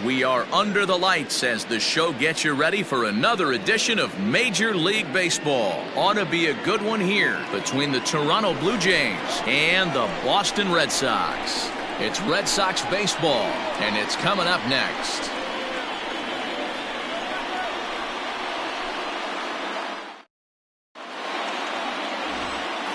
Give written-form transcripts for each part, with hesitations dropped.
We are under the lights as the show gets you ready for another edition of Major League Baseball. Ought to be a good one here between the Toronto Blue Jays and the Boston Red Sox. It's Red Sox baseball, and it's coming up next.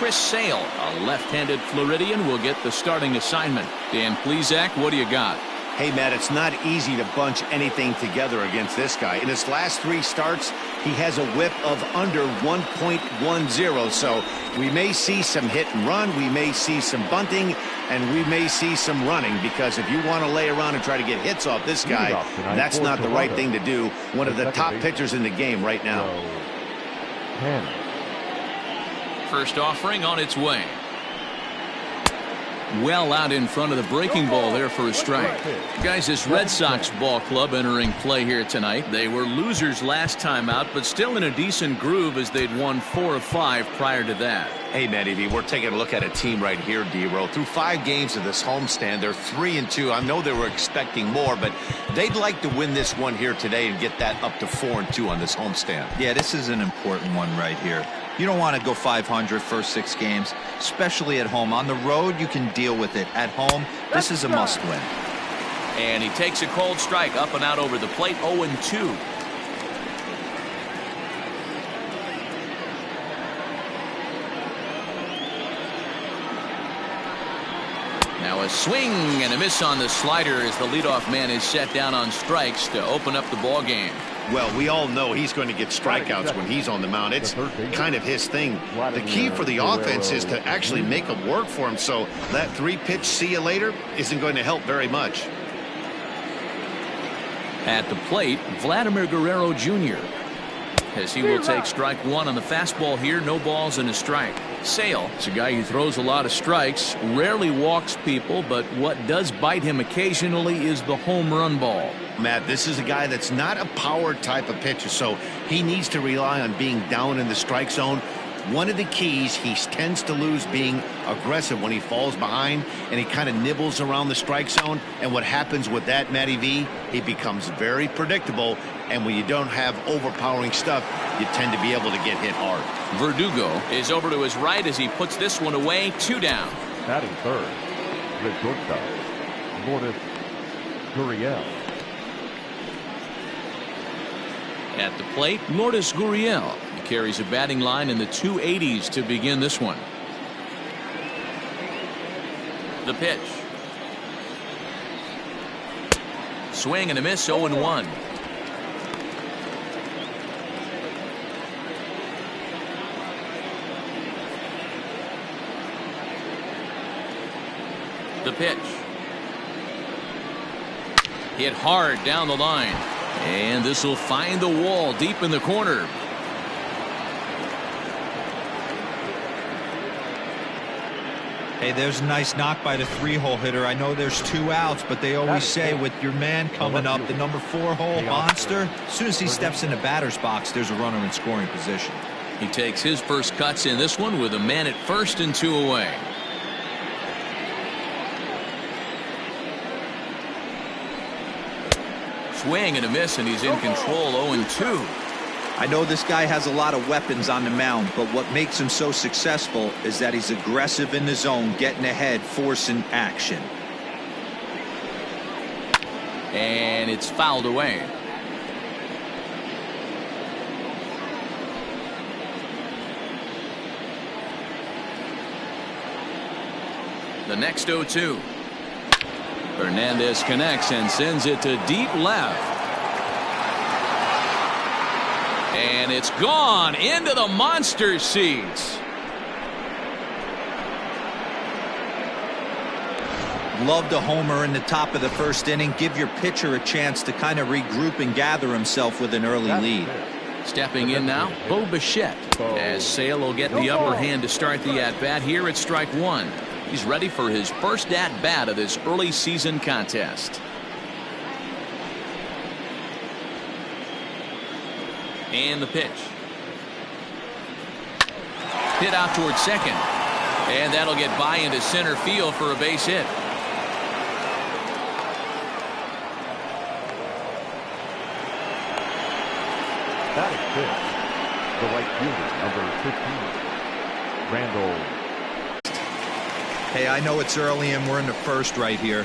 Chris Sale, a left-handed Floridian, will get the starting assignment. Dan Plesac, what do you got? Hey, Matt, it's not easy to bunch anything together against this guy. In his last 3 starts, he has a whip of under 1.10. So we may see some hit and run, we may see some bunting, and we may see some running, because if you want to lay around and try to get hits off this guy, that's not the right thing to do. One of the top pitchers in the game right now. First offering on its way. Well out in front of the breaking ball there for a strike. Guys, this Red Sox ball club entering play here tonight. They were losers last time out, but still in a decent groove as they'd won 4 of 5 prior to that. Hey, Matty V, we're taking a look at a team right here, D-Row. Through 5 games of this homestand, they're 3-2. I know they were expecting more, but they'd like to win this one here today and get that up to 4-2 on this homestand. Yeah, this is an important one right here. You don't want to go 500 first 6 games, especially at home. On the road, you can deal with it. At home, this is a must-win. And he takes a cold strike up and out over the plate, 0-2. Now a swing and a miss on the slider as the leadoff man is set down on strikes to open up the ball game. Well, we all know he's going to get strikeouts when he's on the mound. It's kind of his thing. The key for the offense is to actually make them work for him, so that 3-pitch see you later isn't going to help very much. At the plate, Vladimir Guerrero Jr. as he will take strike 1 on the fastball here. No balls and a strike. Sale is a guy who throws a lot of strikes, rarely walks people, but what does bite him occasionally is the home run ball. Matt, this is a guy that's not a power type of pitcher, so he needs to rely on being down in the strike zone. One of the keys, he tends to lose being aggressive when he falls behind, and he kind of nibbles around the strike zone. And what happens with that, Matty V, he becomes very predictable, and when you don't have overpowering stuff, you tend to be able to get hit hard. Verdugo is over to his right as he puts this one away. 2 down. Batting third, the shortstop, Lourdes Gurriel. At the plate, Lourdes Gurriel. He carries a batting line in the 280s to begin this one. The pitch. Swing and a miss, 0-1. The pitch. Hit hard down the line. And this will find the wall deep in the corner. Hey, there's a nice knock by the 3-hole hitter. I know there's 2 outs, but they always say with your man coming up, the number 4-hole monster, as soon as he steps in the batter's box, there's a runner in scoring position. He takes his first cuts in this one with a man at first and 2 away. Swing and a miss, and he's in control. 0-2. I know this guy has a lot of weapons on the mound, but what makes him so successful is that he's aggressive in the zone, getting ahead, forcing action. And it's fouled away. The next 0-2. Hernandez connects and sends it to deep left. And it's gone into the monster seats. Love the homer in the top of the first inning. Give your pitcher a chance to kind of regroup and gather himself with an early lead. Stepping in now, Bo Bichette, as Sale will get the upper hand to start the at-bat here at strike 1. He's ready for his first at-bat of this early season contest. And the pitch. Hit out towards second. And that'll get by into center field for a base hit. pitch. The right fielder, number 15, Randall. Hey, I know it's early and we're in the first right here.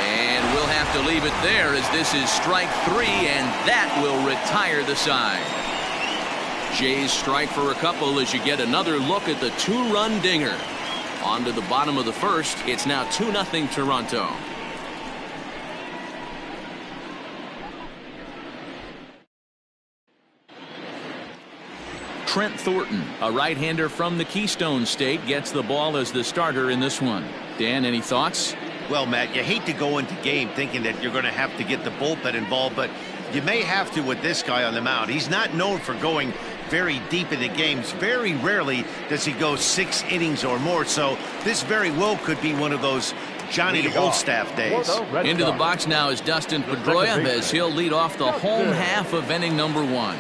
And we'll have to leave it there as this is strike 3, and that will retire the side. Jays strike for a couple as you get another look at the 2-run dinger. On to the bottom of the first. It's now 2-0 Toronto. Trent Thornton, a right-hander from the Keystone State, gets the ball as the starter in this one. Dan, any thoughts? Well, Matt, you hate to go into game thinking that you're going to have to get the bullpen involved, but you may have to with this guy on the mound. He's not known for going very deep into games. Very rarely does he go 6 innings or more, so this very well could be one of those Johnny Oldstaff days. Into the box now is Dustin Pedroia as he'll lead off the home half of inning number 1.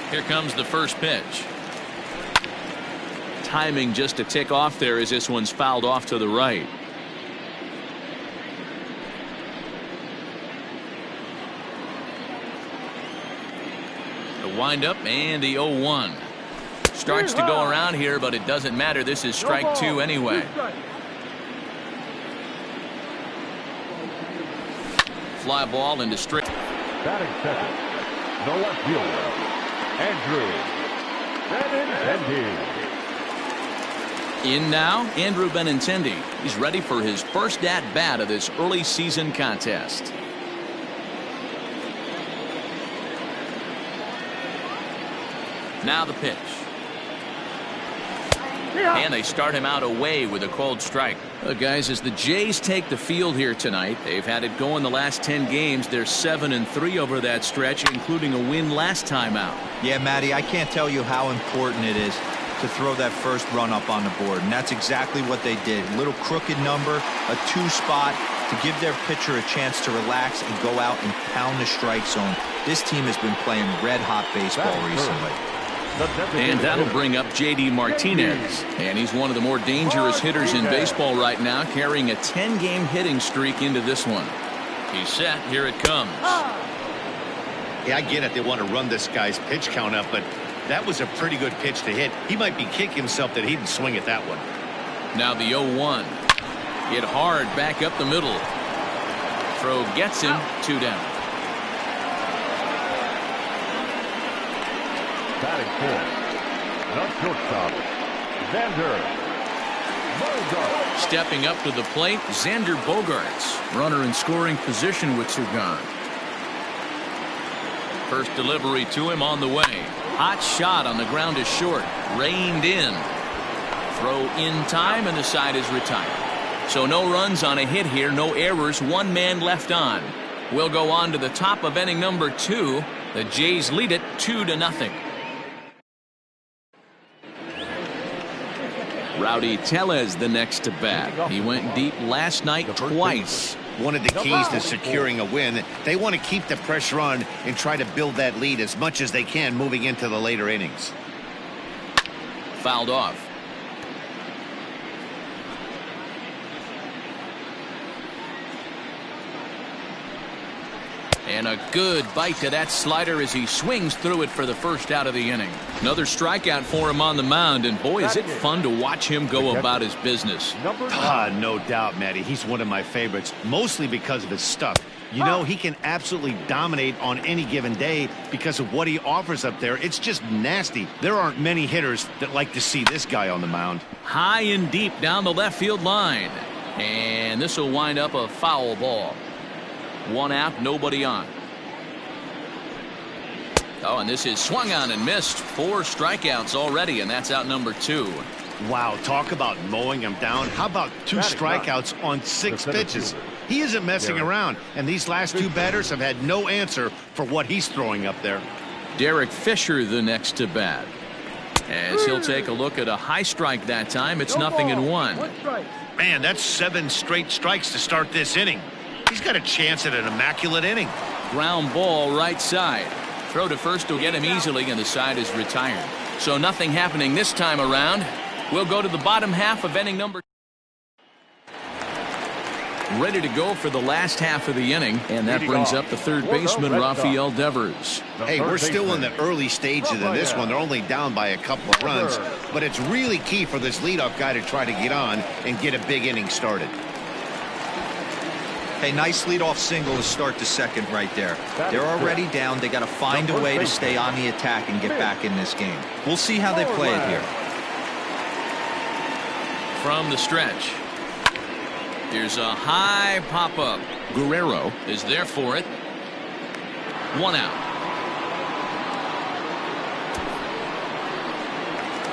Here comes the first pitch. Timing just a tick off there as this one's fouled off to the right. The windup and the 0-1. Starts to go around here, but it doesn't matter. This is strike 2 anyway. Fly ball into straight. Batting second, the left fielder, Andrew Benintendi. In now, Andrew Benintendi. He's ready for his first at-bat of this early season contest. Now the pitch. And they start him out away with a cold strike. Well, guys, as the Jays take the field here tonight, they've had it going the last 10 games. They're 7-3 over that stretch, including a win last time out. Yeah, Matty, I can't tell you how important it is to throw that first run up on the board, and that's exactly what they did. Little crooked number, a 2 spot to give their pitcher a chance to relax and go out and pound the strike zone. This team has been playing red-hot baseball recently. And that'll bring up J.D. Martinez. And he's one of the more dangerous hitters in baseball right now, carrying a 10-game hitting streak into this one. He's set. Here it comes. Yeah, I get it. They want to run this guy's pitch count up, but that was a pretty good pitch to hit. He might be kicking himself that he didn't swing at that one. Now the 0-1. Hit hard back up the middle. Throw gets him. 2 down. Batting fourth, the shortstop, Xander Bogaerts. Stepping up to the plate, Xander Bogaerts. Runner in scoring position with 2 gone. First delivery to him on the way. Hot shot on the ground is short. Reined in. Throw in time, and the side is retired. So no runs on a hit here, no errors, 1 man left on. We'll go on to the top of inning number 2. The Jays lead it 2-0. Rowdy Tellez the next to bat. He went deep last night twice. One of the keys to securing a win, they want to keep the pressure on and try to build that lead as much as they can moving into the later innings. Fouled off. And a good bite to that slider as he swings through it for the first out of the inning. Another strikeout for him on the mound, and boy, is it fun to watch him go about his business. No doubt, Matty. He's one of my favorites, mostly because of his stuff. You know, he can absolutely dominate on any given day because of what he offers up there. It's just nasty. There aren't many hitters that like to see this guy on the mound. High and deep down the left field line. And this will wind up a foul ball. 1 out, nobody on. Oh, and this is swung on and missed. 4 strikeouts already, and that's out number 2. Wow, talk about mowing him down. How about 2 strikeouts on 6 pitches? He isn't messing around, and these last 2 batters have had no answer for what he's throwing up there. Derek Fisher the next to bat. As he'll take a look at a high strike that time, it's 0-1. Man, that's 7 straight strikes to start this inning. He's got a chance at an immaculate inning. Ground ball right side. Throw to first will get him easily, and the side is retired. So nothing happening this time around. We'll go to the bottom half of inning number. ready to go for the last half of the inning, and that brings up the third baseman, Rafael Devers. Hey, we're still in the early stages of this one. They're only down by a couple of runs, but it's really key for this leadoff guy to try to get on and get a big inning started. Hey, nice leadoff single to start the second right there. They're already down. They got to find a way to stay on the attack and get back in this game. We'll see how they play it here. From the stretch, here's a high pop-up. Guerrero is there for it. 1 out.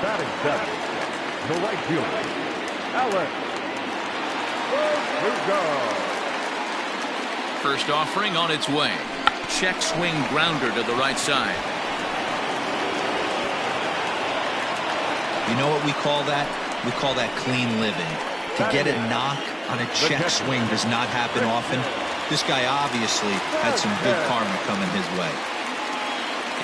Batting seventh, the right fielder, Alex Rodriguez. First offering on its way. Check swing grounder to the right side. You know what we call that? We call that clean living. To get a knock on a check swing does not happen often. This guy obviously had some good karma coming his way.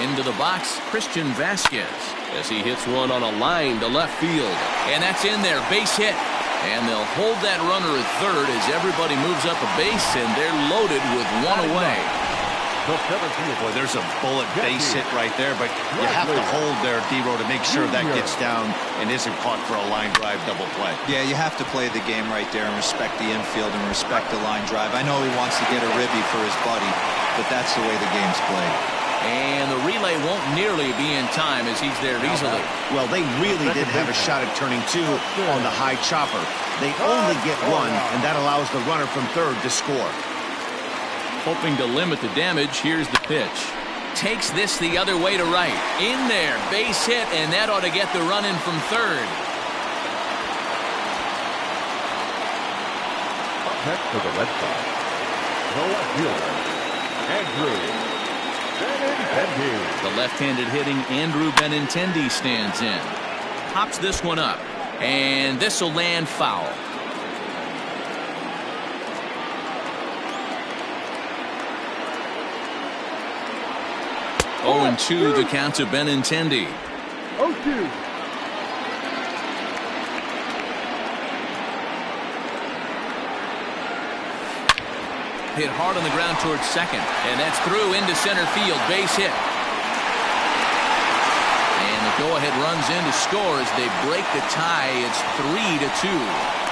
Into the box, Christian Vasquez, as he hits one on a line to left field. And that's in there, base hit. And they'll hold that runner at third as everybody moves up a base, and they're loaded with one away. Boy, there's a bullet base hit right there, but you have to hold there, D-Row, to make sure that gets down and isn't caught for a line drive double play. Yeah, you have to play the game right there and respect the infield and respect the line drive. I know he wants to get a ribby for his buddy, but that's the way the game's played. And the relay won't nearly be in time as he's there easily. Well, they really did have a shot at turning two on the high chopper. They only get one, and that allows the runner from third to score. Hoping to limit the damage, here's the pitch. Takes this the other way to right. In there, base hit, and that ought to get the run in from third. Up next for the Red Sox, the left fielder, Andrew Benintendi. The left-handed hitting Andrew Benintendi stands in. Pops this one up, and this will land foul. Oh, and 2 the count to Benintendi. 0-2. Hit hard on the ground towards second, and that's through into center field, base hit. And the go-ahead runs in to score as they break the tie. It's 3-2.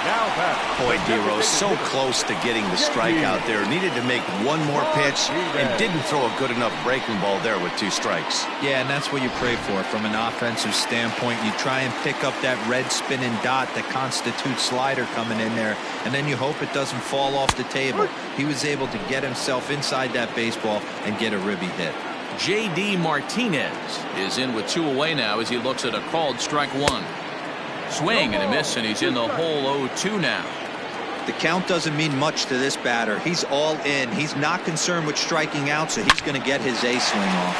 Now back. Boy, D-Row, so close to getting the strikeout there. Needed to make one more pitch and didn't throw a good enough breaking ball there with 2 strikes. Yeah, and that's what you pray for from an offensive standpoint. You try and pick up that red spinning dot that constitutes slider coming in there, and then you hope it doesn't fall off the table. He was able to get himself inside that baseball and get a ribby hit. J.D. Martinez is in with 2 away now as he looks at a called strike 1. Swing and a miss, and he's in the hole 0-2 now. The count doesn't mean much to this batter. He's all in. He's not concerned with striking out, so he's going to get his A swing off.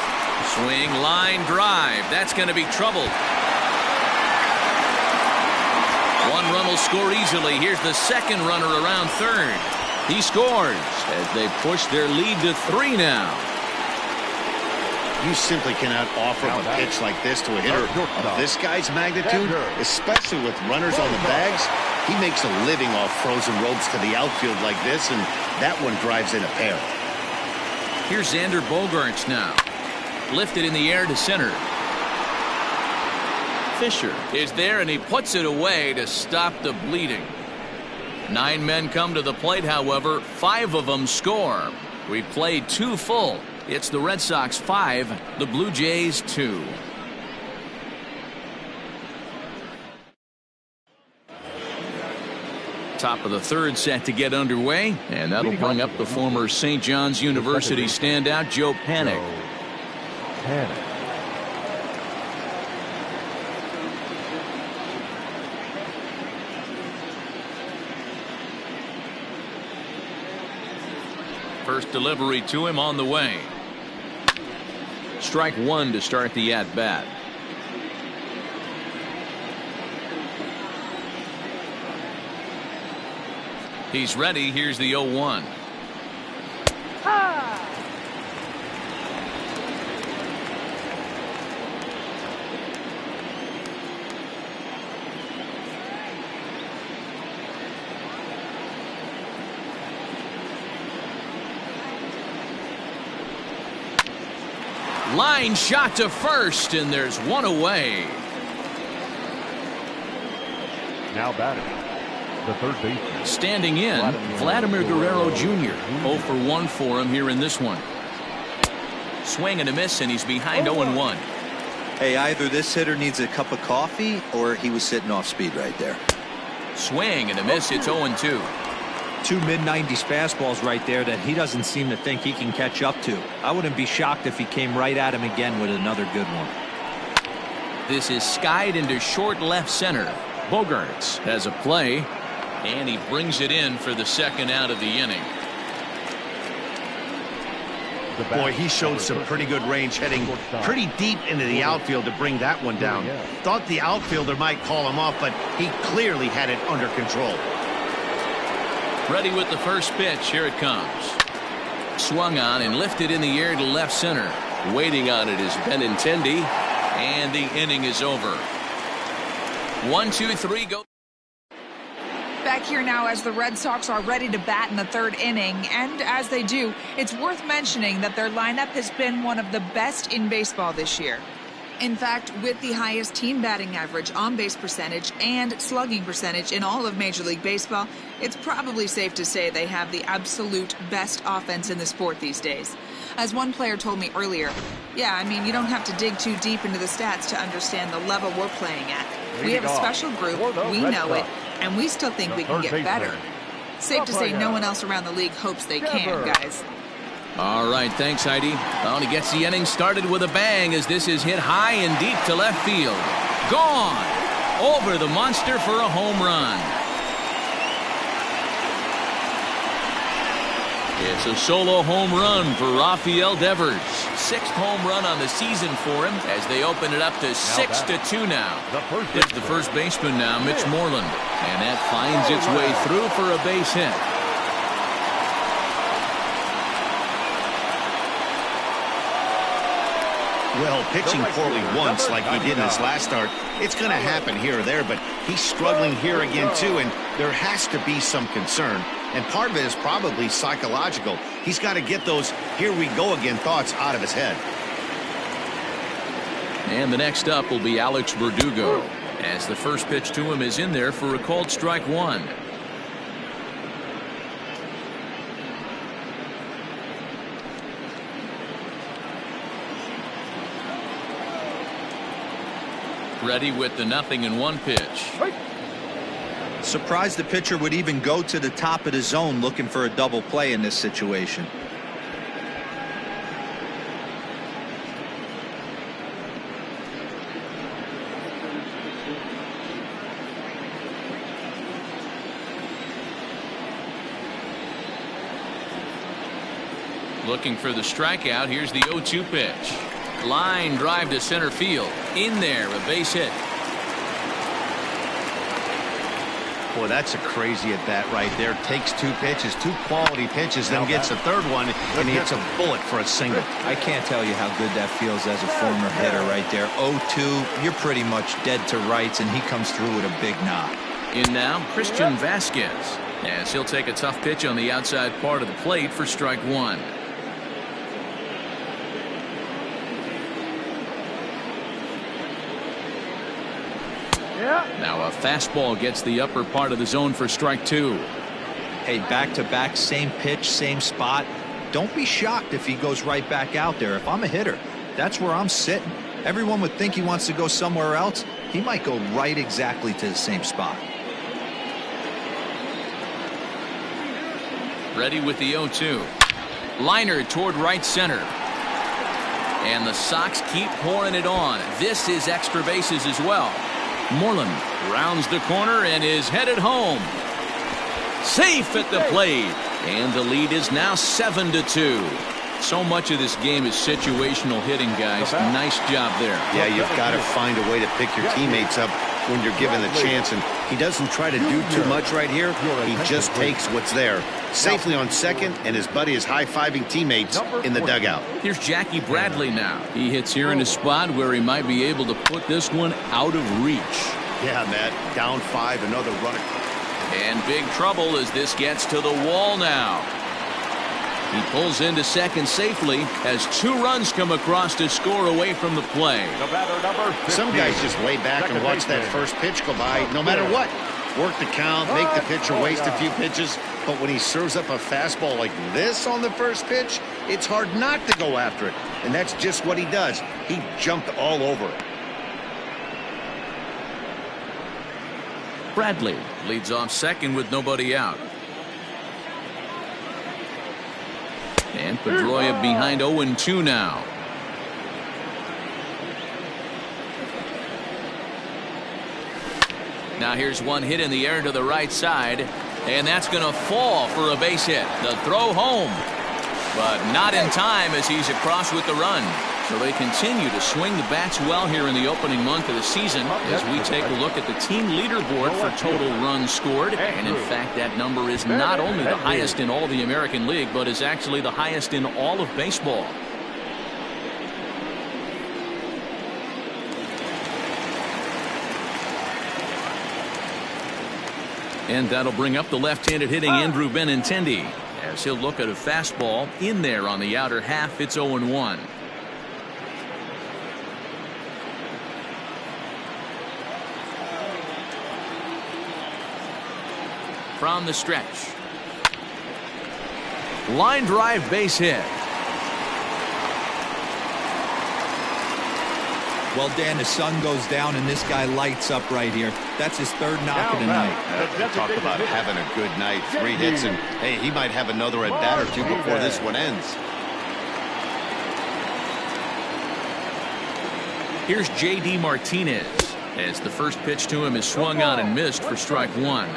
Swing, line drive. That's going to be trouble. 1 run will score easily. Here's the second runner around third. He scores as they push their lead to 3 now. You simply cannot offer a pitch like this to a hitter of this guy's magnitude, especially with runners on the bags. He makes a living off frozen ropes to the outfield like this, and that one drives in a pair. Here's Xander Bogaerts now. Lifted in the air to center. Fisher is there, and he puts it away to stop the bleeding. 9 men come to the plate, however. 5 of them score. We played 2 full. It's the Red Sox 5, the Blue Jays 2. Top of the third set to get underway, and that'll bring up the former St. John's University standout Joe Panik. First delivery to him on the way. Strike 1 to start the at-bat. He's ready. Here's the 0-1. Line shot to first, and there's one away. Now batting, the third baseman. Standing in, Vladimir Guerrero Jr. 0 for 1 for him here in this one. Swing and a miss, and he's behind 0-1. Hey, either this hitter needs a cup of coffee or he was sitting off speed right there. Swing and a miss, it's 0-2. Two mid-90s fastballs right there that he doesn't seem to think he can catch up to. I wouldn't be shocked if he came right at him again with another good one. This is skied into short left center. Bogarts has a play, and he brings it in for the second out of the inning. Boy, he showed some pretty good range, heading pretty deep into the outfield to bring that one down. Thought the outfielder might call him off, but he clearly had it under control. Ready with the first pitch. Here it comes. Swung on and lifted in the air to left center. Waiting on it is Benintendi, and the inning is over. 1-2-3 go. Back here now as the Red Sox are ready to bat in the third inning, and as they do, it's worth mentioning that their lineup has been one of the best in baseball this year. In fact, with the highest team batting average, on-base percentage, and slugging percentage in all of Major League Baseball, it's probably safe to say they have the absolute best offense in the sport these days. As one player told me earlier, yeah, I mean, you don't have to dig too deep into the stats to understand the level we're playing at. We have a special group, we know it, and we still think we can get better. Safe to say no one else around the league hopes they can, guys. All right, thanks, Heidi. Well, he gets the inning started with a bang as this is hit high and deep to left field. Gone! Over the monster for a home run. It's a solo home run for Rafael Devers. Sixth home run on the season for him as they open it up to 6-2 now. It's the first baseman now, Mitch Moreland. And that finds its way through for a base hit. Well, pitching poorly once like he did in his last start, it's going to happen here or there, but he's struggling here again too, and there has to be some concern. And part of it is probably psychological. He's got to get those here we go again thoughts out of his head. And the next up will be Alex Verdugo, as the first pitch to him is in there for a called strike one. Ready with the 0-1 pitch. Surprised the pitcher would even go to the top of the zone looking for a double play in this situation. Looking for the strikeout. Here's the 0-2 pitch. Line drive to center field. In there, a base hit. Boy, that's a crazy at bat right there. Takes two pitches, two quality pitches, then gets a third one, and hits a bullet for a single. I can't tell you how good that feels as a former hitter right there. 0-2, you're pretty much dead to rights, and he comes through with a big knock. In now, Christian Vasquez, as he'll take a tough pitch on the outside part of the plate for strike one. Now a fastball gets the upper part of the zone for strike two. Hey, back-to-back, same pitch, same spot. Don't be shocked if he goes right back out there. If I'm a hitter, that's where I'm sitting. Everyone would think he wants to go somewhere else. He might go right exactly to the same spot. Ready with the 0-2. Liner toward right center. And the Sox keep pouring it on. This is extra bases as well. Moreland rounds the corner and is headed home. Safe at the plate. And the lead is now 7-2. So much of this game is situational hitting, guys. Nice job there. Yeah, you've got to find a way to pick your teammates up when you're given the chance. And he doesn't try to do too much right here. He just takes what's there. Safely on second, and his buddy is high-fiving teammates in the dugout. Here's Jackie Bradley now. He hits here in a spot where he might be able to put this one out of reach. Yeah, Matt. Down 5, another runner. And big trouble as this gets to the wall now. He pulls into second safely as 2 runs come across to score away from the play. The batter, number 15. Some guys just lay back and watch that first pitch go by no matter what. Work the count, make the pitcher waste a few pitches. But when he serves up a fastball like this on the first pitch, it's hard not to go after it. And that's just what he does. He jumped all over it. Bradley leads off second with nobody out. And Pedroia behind 0-2 now. Now here's one hit in the air to the right side, and that's going to fall for a base hit. The throw home, but not in time as he's across with the run. So they continue to swing the bats well here in the opening month of the season as we take a look at the team leaderboard for total runs scored. And in fact, that number is not only the highest in all the American League, but is actually the highest in all of baseball. And that'll bring up the left-handed hitting Andrew Benintendi as he'll look at a fastball in there on the outer half. It's 0-1. From the stretch. Line drive base hit. Well, Dan, the sun goes down and this guy lights up right here. That's his 3rd knock of the night. Talk about having a good night. 3 hits, and hey, he might have another at bat or 2 before this one ends. Here's J.D. Martinez as the first pitch to him is swung on and missed for strike 1.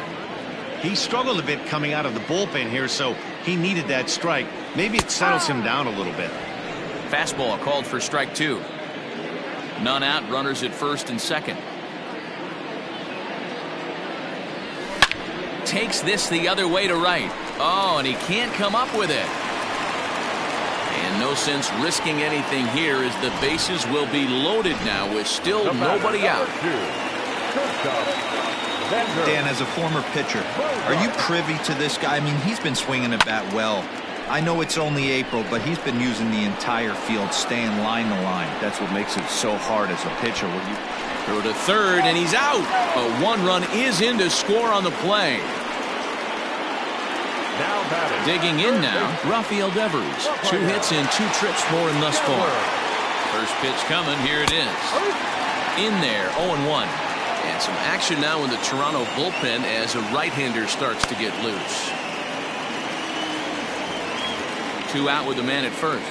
He struggled a bit coming out of the bullpen here, so he needed that strike. Maybe it settles him down a little bit. Fastball called for strike 2. None out, runners at first and second. Takes this the other way to right. Oh, and he can't come up with it. And no sense risking anything here as the bases will be loaded now with still nobody out. Dan, as a former pitcher, are you privy to this guy? I mean, he's been swinging the bat well. I know it's only April, but he's been using the entire field, staying line to line. That's what makes it so hard as a pitcher. When you throw to third, and he's out. A 1 run is in to score on the play. Now batting. Digging in now, Rafael Devers. 2 hits and 2 trips for him thus far. First pitch coming, here it is. In there, 0-1. And some action now in the Toronto bullpen as a right-hander starts to get loose. 2 out with the man at first.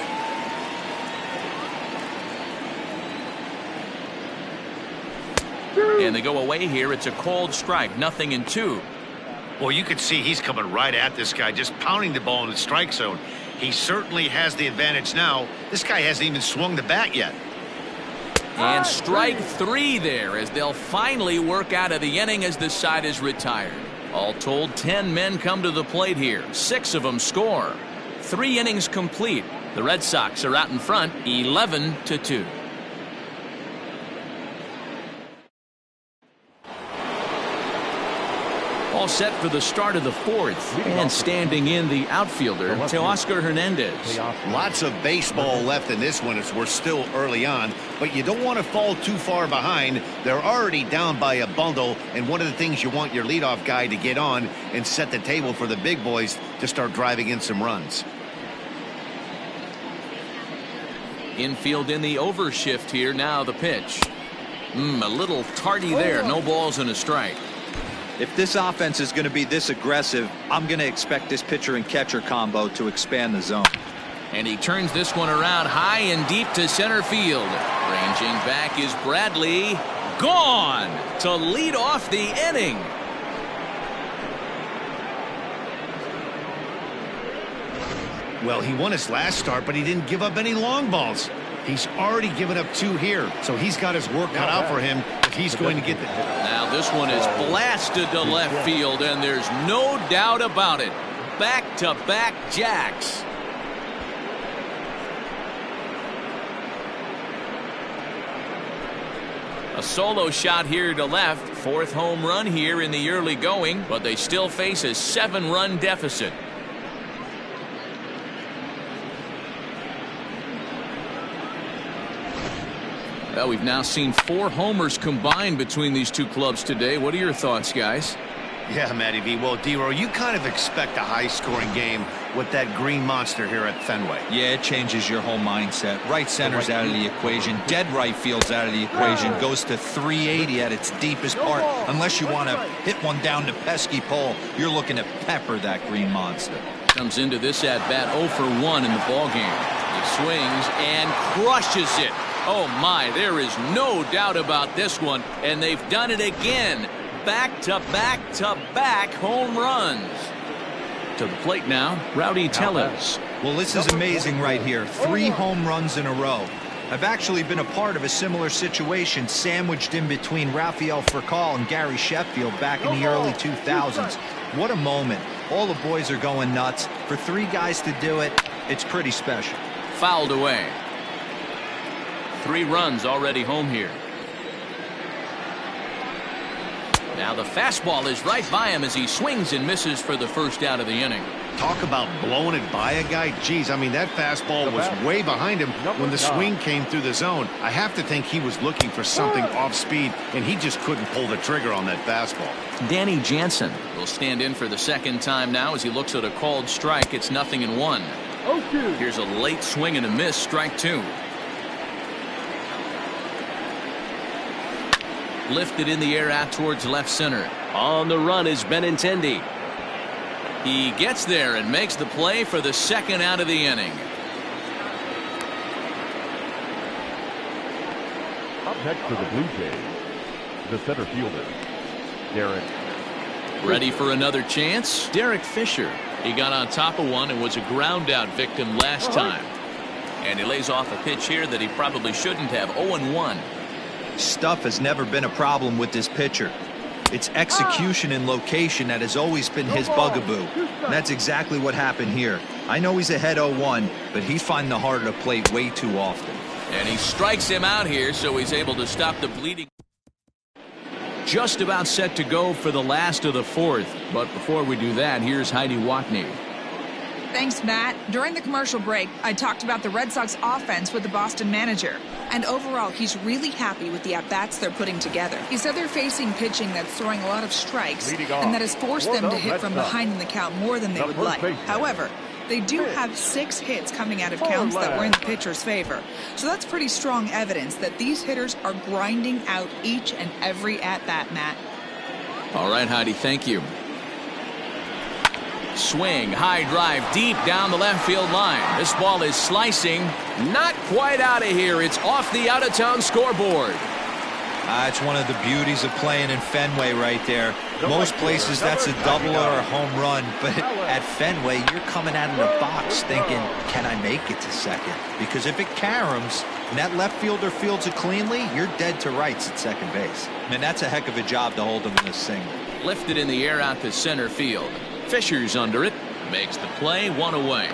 And they go away here. It's a called strike, 0-2. Well, you can see he's coming right at this guy, just pounding the ball in the strike zone. He certainly has the advantage now. This guy hasn't even swung the bat yet. And strike 3 there as they'll finally work out of the inning as the side is retired. All told, 10 men come to the plate here. 6 of them score. 3 innings complete. The Red Sox are out in front, 11-2. All set for the start of the 4th, and standing in the outfielder, Teoscar Hernandez. Lots of baseball left in this one as we're still early on, but you don't want to fall too far behind. They're already down by a bundle, and one of the things you want your leadoff guy to get on and set the table for the big boys to start driving in some runs. Infield in the overshift here. Now the pitch. A little tardy there. No balls and a strike. If this offense is going to be this aggressive, I'm going to expect this pitcher and catcher combo to expand the zone. And he turns this one around high and deep to center field. Ranging back is Bradley. Gone to lead off the inning. Well, he won his last start, but he didn't give up any long balls. He's already given up 2 here, so he's got his work cut out for him if he's going to get the hit. Now this one is blasted to left field, and there's no doubt about it. Back-to-back jacks. A solo shot here to left. 4th home run here in the early going, but they still face a 7-run deficit. Well, we've now seen 4 homers combined between these two clubs today. What are your thoughts, guys? Yeah, Matty V. Well, D-Row, you kind of expect a high-scoring game with that green monster here at Fenway. Yeah, it changes your whole mindset. Right center's out of the equation. Dead right field's out of the equation. Goes to 380 at its deepest part. Unless you want to hit one down to pesky pole, you're looking to pepper that green monster. Comes into this at-bat 0 for 1 in the ballgame. He swings and crushes it. Oh, my, there is no doubt about this one, and they've done it again. Back-to-back-to-back home runs. To the plate now, Rowdy Tellez. Well, this is amazing right here. 3 home runs in a row. I've actually been a part of a similar situation sandwiched in between Rafael Furcal and Gary Sheffield back in the early 2000s. What a moment. All the boys are going nuts. For 3 guys to do it, it's pretty special. Fouled away. 3 runs already home here. Now the fastball is right by him as he swings and misses for the first out of the inning. Talk about blowing it by a guy. Geez, I mean, that fastball was way behind him when the swing came through the zone. I have to think he was looking for something off speed, and he just couldn't pull the trigger on that fastball. Danny Jansen will stand in for the second time now as he looks at a called strike. It's 0-1. Here's a late swing and a miss, strike 2. Lifted in the air out towards left center. On the run is Benintendi. He gets there and makes the play for the second out of the inning. Up next for the Blue Jays, the center fielder, Derek. Ready for another chance? Derek Fisher. He got on top of one and was a ground out victim last time. And he lays off a pitch here that he probably shouldn't have. 0-1. Stuff has never been a problem with this pitcher. It's execution and location that has always been his bugaboo. And that's exactly what happened here. I know he's ahead 0-1, but he's finding the heart of the plate way too often. And he strikes him out here, so he's able to stop the bleeding. Just about set to go for the last of the 4th. But before we do that, here's Heidi Watney. Thanks, Matt. During the commercial break, I talked about the Red Sox offense with the Boston manager. And overall, he's really happy with the at-bats they're putting together. He said they're facing pitching that's throwing a lot of strikes, and that has forced them to hit from behind in the count more than they would like. However, they do have 6 hits coming out of counts that were in the pitcher's favor. So that's pretty strong evidence that these hitters are grinding out each and every at-bat, Matt. All right, Heidi, thank you. Swing, high drive, deep down the left field line. This ball is slicing, not quite out of here. It's off the out-of-town scoreboard. It's one of the beauties of playing in Fenway right there. Most places that's a double or a home run, but at Fenway you're coming out of the box thinking, can I make it to second? Because if it caroms and that left fielder fields it cleanly, you're dead to rights at second base. Man, that's a heck of a job to hold him in this single. Lifted in the air out to center field. Fisher's under it, makes the play, 1 away.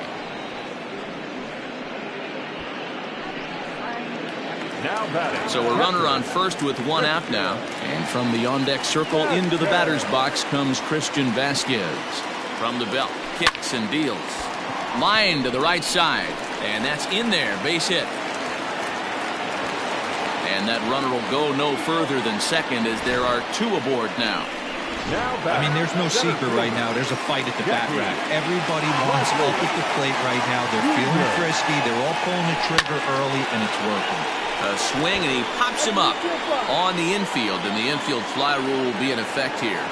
So a runner on first with 1 out now. And from the on-deck circle into the batter's box comes Christian Vasquez. From the belt, kicks and deals. Line to the right side. And that's in there, base hit. And that runner will go no further than second as there are 2 aboard now. I mean, there's no secret right now. There's a fight at the bat rack. Everybody wants up at the plate right now. They're feeling frisky. They're all pulling the trigger early, and it's working. A swing, and he pops him up on the infield, and the infield fly rule will be in effect here.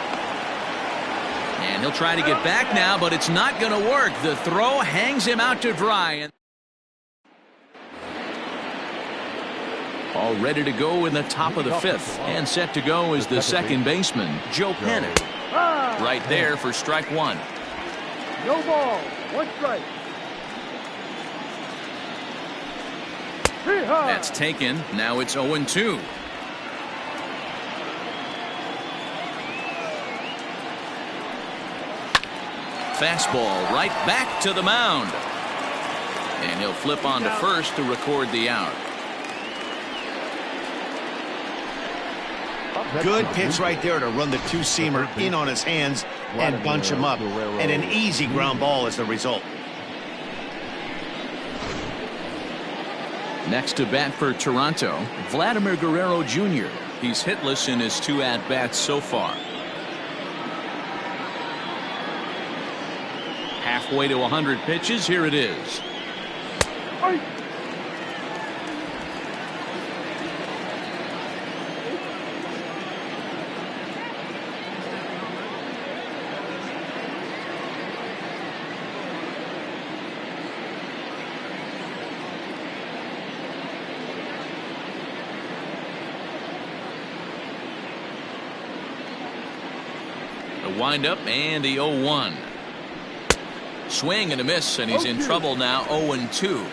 And he'll try to get back now, but it's not going to work. The throw hangs him out to dry. All ready to go in the top of the 5th. And set to go is the second baseman, Joe Pennant. Right there for strike 1. No ball, 1 strike. That's taken. Now it's 0-2. Fastball right back to the mound. And he'll flip on to first to record the out. Good pitch right there to run the 2-seamer in on his hands and bunch him up. And an easy ground ball as the result. Next to bat for Toronto, Vladimir Guerrero Jr. He's hitless in his 2 at-bats so far. Halfway to 100 pitches. Here it is. The windup and the 0-1. Swing and a miss, and he's in trouble now. 0-2.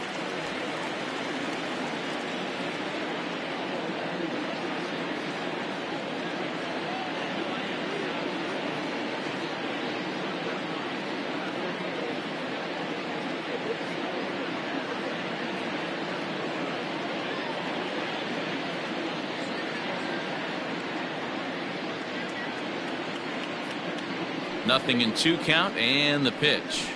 Nothing in 2 count, and the pitch.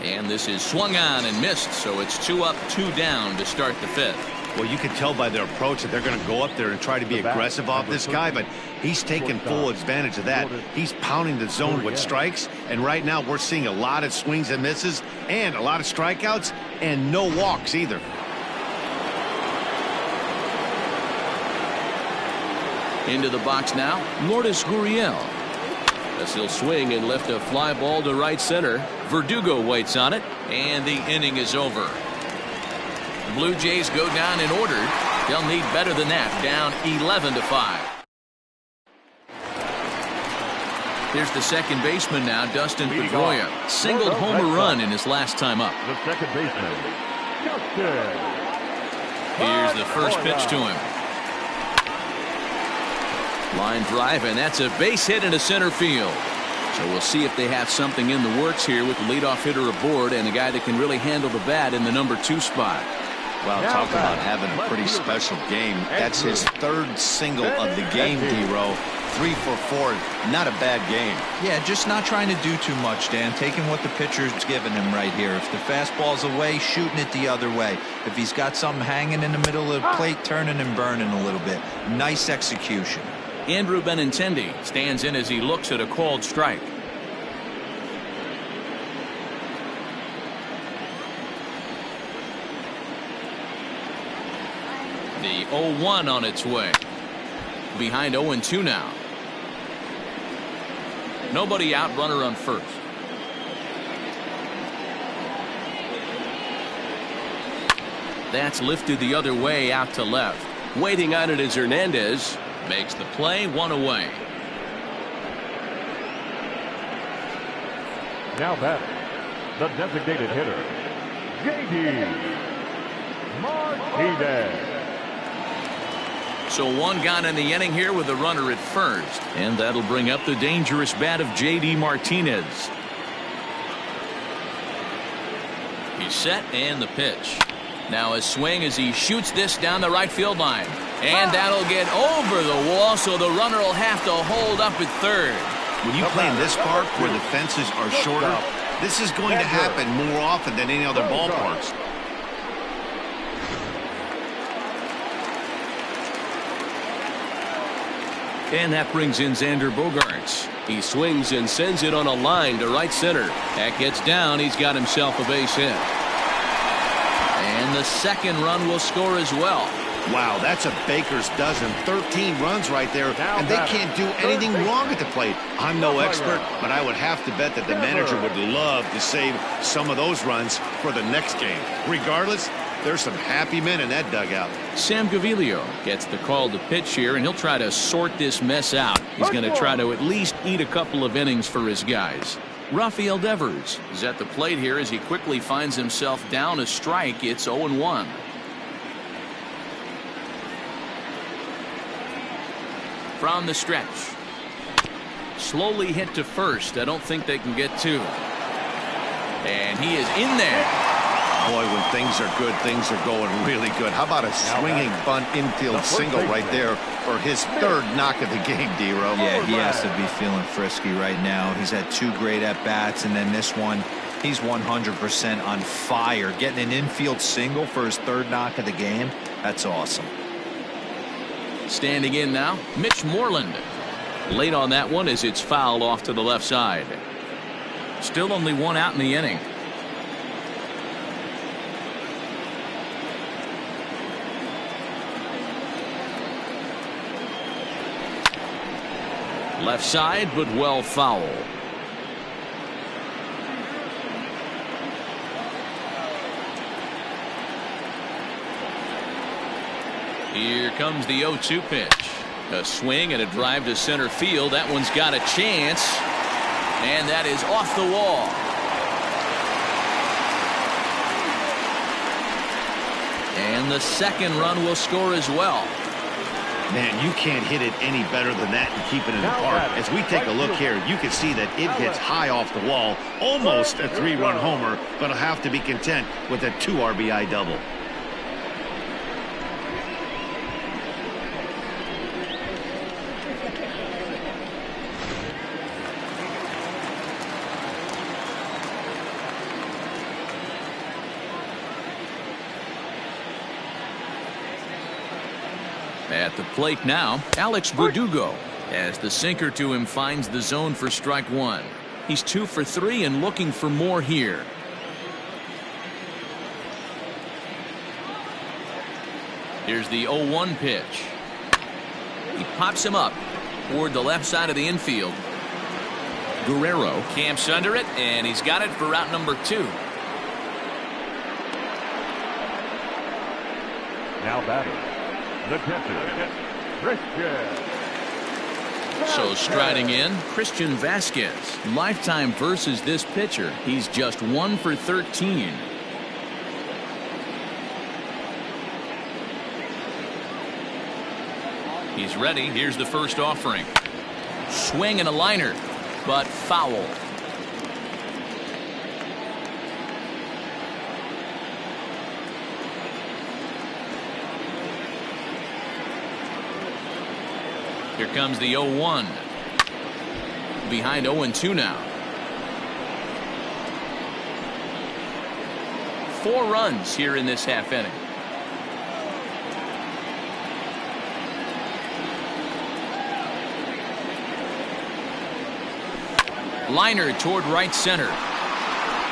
And this is swung on and missed, so it's 2 up, 2 down to start the 5th. Well, you can tell by their approach that they're going to go up there and try to be aggressive off this guy, but he's taking full advantage of that. He's pounding the zone with strikes, and right now we're seeing a lot of swings and misses and a lot of strikeouts and no walks either. Into the box now, Lourdes Gurriel. As he'll swing and lift a fly ball to right center. Verdugo waits on it, and the inning is over. The Blue Jays go down in order. They'll need better than that, down 11-5. Here's the second baseman now, Dustin Pedroia. Singled home run in his last time up. The second baseman, Dustin. Here's the first pitch to him. Line drive, and that's a base hit into center field. So we'll see if they have something in the works here with the leadoff hitter aboard and a guy that can really handle the bat in the number 2 spot. Well, talk about having a pretty special game. That's his 3rd single of the game, D-Row. 3 for 4. Not a bad game. Yeah, just not trying to do too much, Dan. Taking what the pitcher's giving him right here. If the fastball's away, shooting it the other way. If he's got something hanging in the middle of the plate, turning and burning a little bit. Nice execution. Andrew Benintendi stands in as he looks at a called strike. The 0-1 on its way. Behind 0-2 now. Nobody out, runner on first. That's lifted the other way out to left. Waiting on it is Hernandez. Makes the play, 1 away. Now back, the designated hitter, J.D. Martinez. So 1 gone in the inning here with a runner at first. And that'll bring up the dangerous bat of J.D. Martinez. He's set, and the pitch. Now a swing as he shoots this down the right field line. And that'll get over the wall, so the runner will have to hold up at third. When you play in this park where the fences are shorter, this is going to happen more often than any other ballparks. And that brings in Xander Bogaerts. He swings and sends it on a line to right center. That gets down. He's got himself a base hit. And the second run will score as well. Wow, that's a baker's dozen. 13 runs right there, and they can't do anything wrong at the plate. I'm no expert, but I would have to bet that the manager would love to save some of those runs for the next game. Regardless, there's some happy men in that dugout. Sam Gaviglio gets the call to pitch here, and he'll try to sort this mess out. He's going to try to at least eat a couple of innings for his guys. Rafael Devers is at the plate here as he quickly finds himself down a strike. It's 0-1. From the stretch. Slowly hit to first. I don't think they can get 2. And he is in there. Boy, when things are good, things are going really good. How about a swinging bunt infield single right there for his 3rd knock of the game, D-Row? Yeah, he has to be feeling frisky right now. He's had 2 great at-bats, and then this one, He's 100% on fire. Getting an infield single for his third knock of the game. That's awesome. Standing in now, Mitch Moreland. Late on that one as it's fouled off to the left side. Still only one out in the inning. Left side, but well foul. Here comes the 0-2 pitch. A swing and a drive to center field. That one's got a chance. And that is off the wall. And the second run will score as well. Man, you can't hit it any better than that and keep it in the park. As we take a look here, you can see that it hits high off the wall. Almost a 3-run homer, but will have to be content with a 2 RBI double. At the plate now, Alex Verdugo, as the sinker to him finds the zone for strike one. He's 2 for 3 and looking for more here. Here's the 0-1 pitch. He pops him up toward the left side of the infield. Guerrero camps under it, and he's got it for route number 2. Now batter, the catcher, Christian. So striding in, Christian Vasquez. Lifetime versus this pitcher. He's just 1 for 13. He's ready. Here's the first offering. Swing and a liner, but foul. Here comes the 0-1. Behind 0-2 now. 4 runs here in this half inning. Liner toward right center.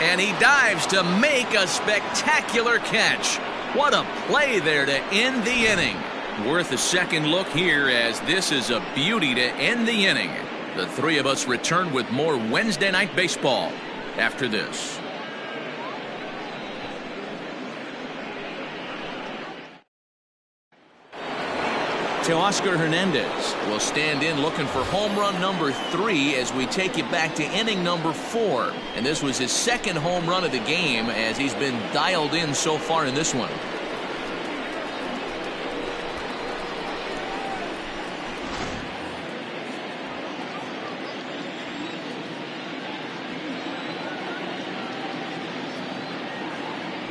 And he dives to make a spectacular catch. What a play there to end the inning. Worth a second look here, as this is a beauty to end the inning. The three of us return with more Wednesday Night Baseball after this. Teoscar Hernandez will stand in looking for home run number 3 as we take you back to inning number 4. And this was his second home run of the game, as he's been dialed in so far in this one.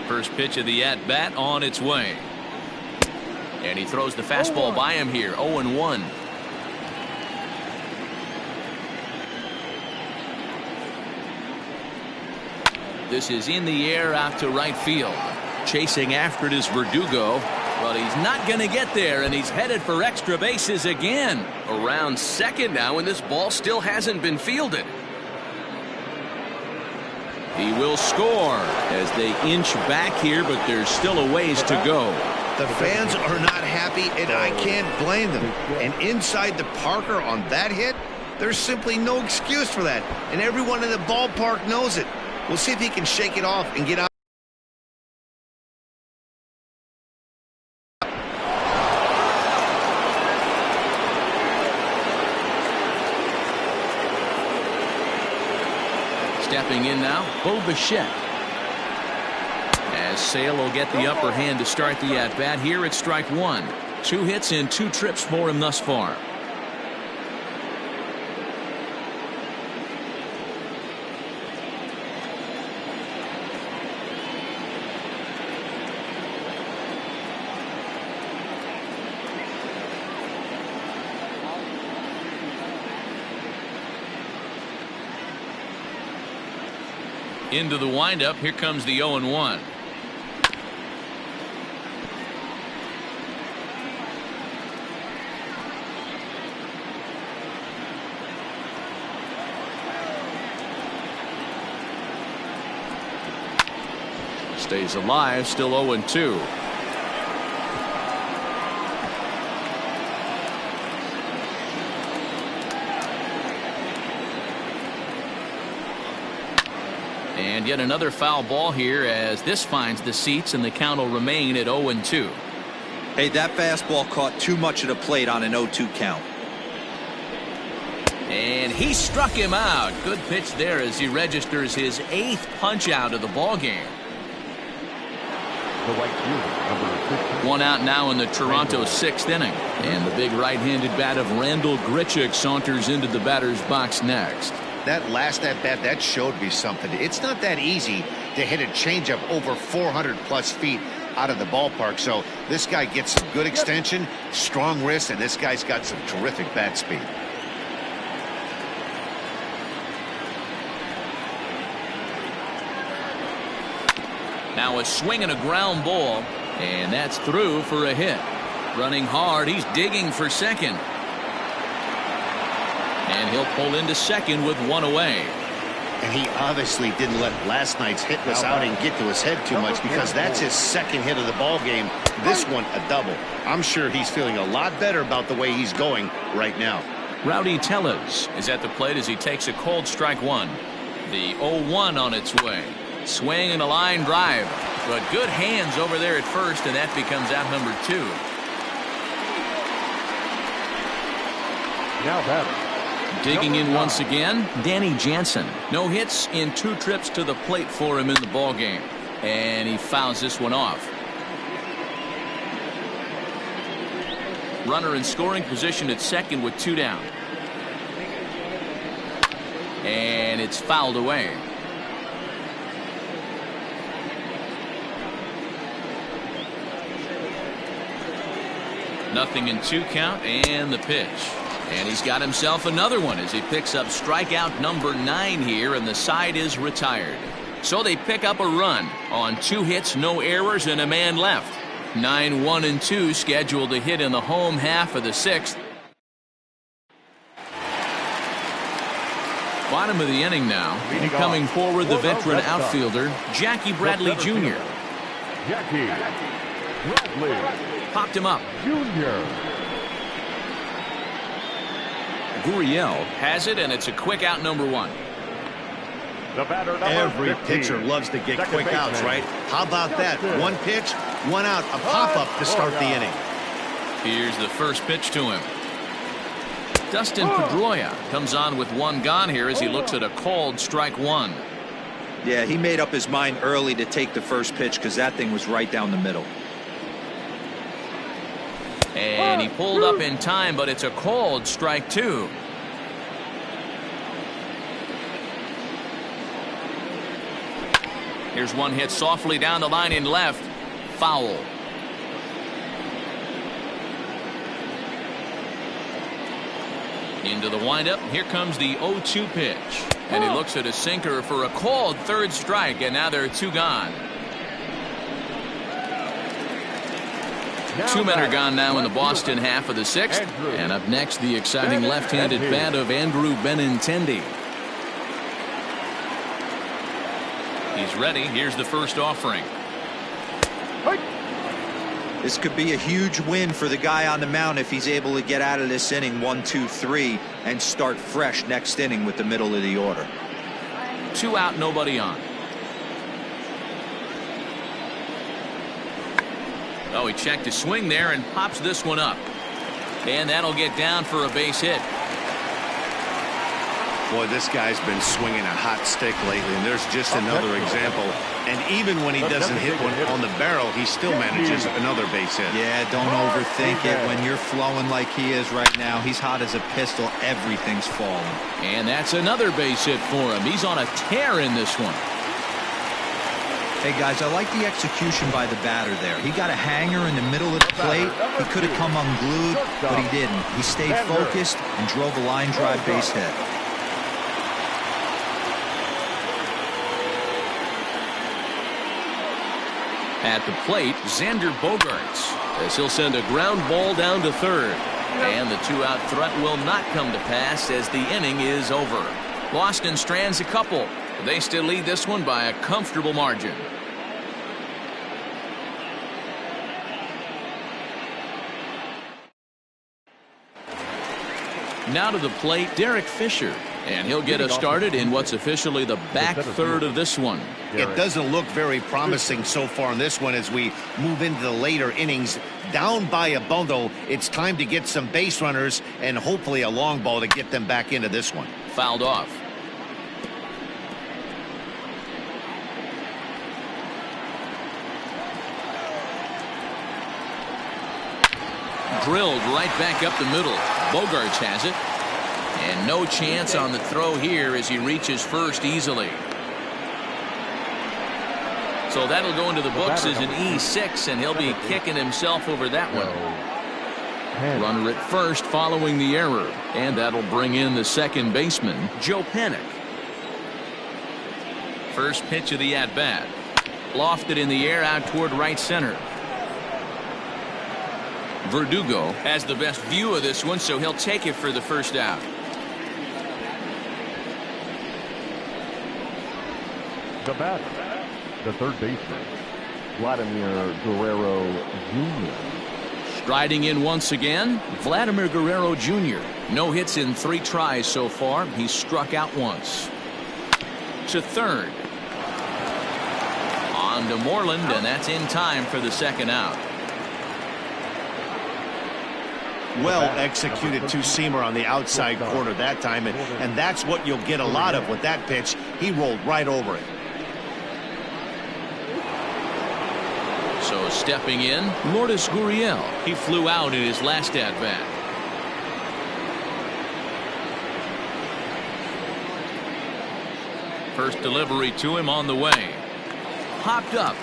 First pitch of the at-bat on its way. And he throws the fastball by him here. 0-1. This is in the air out to right field. Chasing after it is Verdugo, but he's not going to get there, and he's headed for extra bases again. Around second now, and this ball still hasn't been fielded. He will score as they inch back here, but there's still a ways to go. The fans are not happy, and I can't blame them. And inside the Parker on that hit, there's simply no excuse for that. And everyone in the ballpark knows it. We'll see if he can shake it off and get out. Stepping in now, Bo Bichette. As Sale will get the upper hand to start the at-bat here at strike 1. 2 hits and 2 trips for him thus far. Into the windup, here comes the 0-1. Stays alive, still 0-2. And yet another foul ball here as this finds the seats, and the count will remain at 0-2. Hey, that fastball caught too much of the plate on an 0-2 count. And he struck him out. Good pitch there as he registers his 8th punch out of the ball game. One out now in the Toronto 6th inning. And the big right-handed bat of Randal Grichuk saunters into the batter's box next. That last at-bat, that showed me something. It's not that easy to hit a changeup over 400-plus feet out of the ballpark. So this guy gets some good extension, strong wrist, and this guy's got some terrific bat speed. Now a swing and a ground ball, and that's through for a hit. Running hard, he's digging for second. And he'll pull into second with one away. And he obviously didn't let last night's hitless outing get to his head too much, because that's his 2nd hit of the ball game. This one a double. I'm sure he's feeling a lot better about the way he's going right now. Rowdy Tellez is at the plate as he takes a cold strike one. The 0-1 on its way. Swing and a line drive, but good hands over there at first, and that becomes out number 2. Now batter. Digging in once again, Danny Jansen. No hits in 2 trips to the plate for him in the ball game, and he fouls this one off. Runner in scoring position at second with 2 down, and it's fouled away. Nothing in 2 count, and the pitch. And he's got himself another one as he picks up strikeout number 9 here, and the side is retired. So they pick up a run on 2 hits, no errors, and a man left. 9-1-2 scheduled to hit in the home half of the 6th. Bottom of the inning now. Coming forward, the veteran outfielder, Jackie Bradley Jr. Jackie Bradley Popped him up. Jr. Gurriel has it, and it's a quick out number 1. The batter number Every 15. pitcher loves to get Second quick baseman. outs, right? How about that? 1 pitch, 1 out, a pop-up to start the inning. Here's the first pitch to him. Dustin Pedroia comes on with 1 gone here as he looks at a called strike 1. Yeah, he made up his mind early to take the first pitch because that thing was right down the middle. And he pulled up in time, but it's a called strike 2. Here's one hit softly down the line in left. Foul. Into the windup. Here comes the 0-2 pitch. And he looks at a sinker for a called 3rd strike, and now there are 2 gone. 2 men are gone now in the Boston half of the 6th. And up next, the exciting left-handed bat of Andrew Benintendi. He's ready. Here's the first offering. This could be a huge win for the guy on the mound if he's able to get out of this inning 1, 2, 3 and start fresh next inning with the middle of the order. 2 out, nobody on. Oh, he checked his swing there and pops this one up. And that'll get down for a base hit. Boy, this guy's been swinging a hot stick lately, and there's just another example. And even when he doesn't hit one on the barrel, he still manages another base hit. Yeah, don't overthink it. When you're flowing like he is right now, he's hot as a pistol. Everything's falling. And that's another base hit for him. He's on a tear in this one. Hey, guys, I like the execution by the batter there. He got a hanger in the middle of the plate. He could have come unglued, but he didn't. He stayed focused and drove a line drive base hit. At the plate, Xander Bogaerts, as he'll send a ground ball down to third. And the two-out threat will not come to pass as the inning is over. Boston strands a couple. They still lead this one by a comfortable margin. Now to the plate, Derek Fisher. And he'll get us started in what's officially the back third of this one. It doesn't look very promising so far in this one as we move into the later innings. Down by a bundle, it's time to get some base runners and hopefully a long ball to get them back into this one. Fouled off. Drilled right back up the middle. Bogaerts has it. And no chance on the throw here as he reaches first easily. So that'll go into the books as an E6, and he'll be kicking himself over that one. Runner at first following the error, and that'll bring in the second baseman, Joe Panik. First pitch of the at-bat. Lofted in the air out toward right center. Verdugo has the best view of this one, so he'll take it for the first out. The batter, the third baseman, Vladimir Guerrero Jr. Striding in once again, Vladimir Guerrero Jr. No hits in 3 tries so far. He's struck out once. To third. On to Moreland, and that's in time for the second out. Well executed two-seamer on the outside corner that time, and that's what you'll get a lot of with that pitch. He rolled right over it. So stepping in, Lourdes Gurriel. He flew out in his last at-bat. First delivery to him on the way. Popped up.